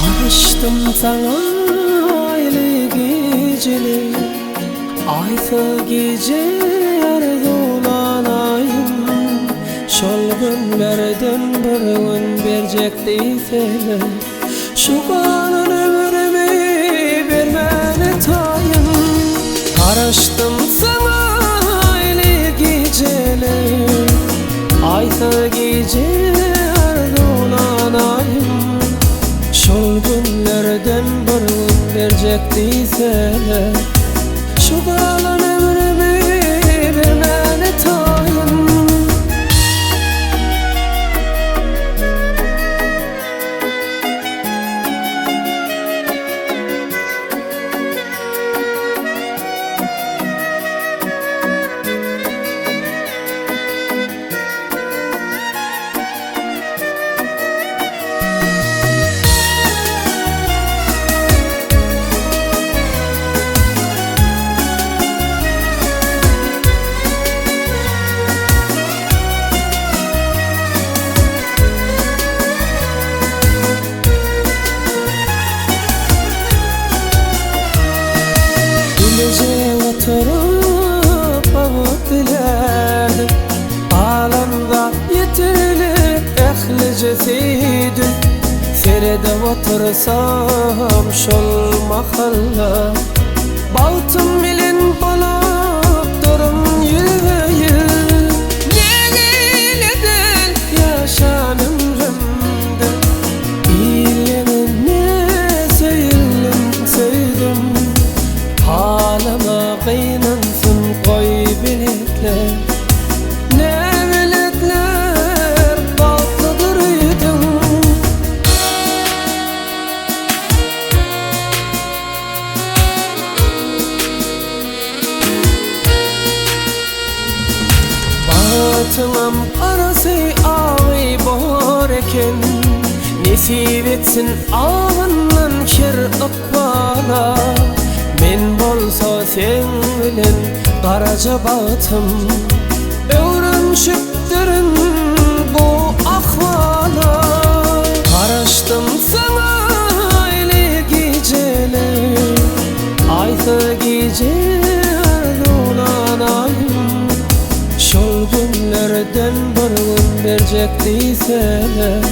Alıştım sana aile geceleri, aysa gece arzulanayım. Şol günlerden bir gün berjekdiyseler, şu kalan ömrümü vermene tayın. Karıştım sana aile geceleri, aysa gece arzulanayım. Şol günlerden bir gün berjekdiyseler, şu kalan ömrümü vermene tayın. Gece oturup ağıt dilerdim, alamda yetirilip ehlicesiydim. Serede otursam şol mahalla, baltım bilin bolup durum yüreğim. Ne eyleden yaşan ömrümde, bilemin ne söyledim söyledim. Halama kıynansın koy biletler, ne biletler tatlıdırydın. Batınam arası ağıy bor eken, nesip etsin ağından kir ıkbala. Men bolsa sen bilen karaca batım, öğrenşiptirin bu ahvala. Karıştım sana aile geceler, aysa gece arzulanayım. Şol günlerden bir gün berjekdiyseler,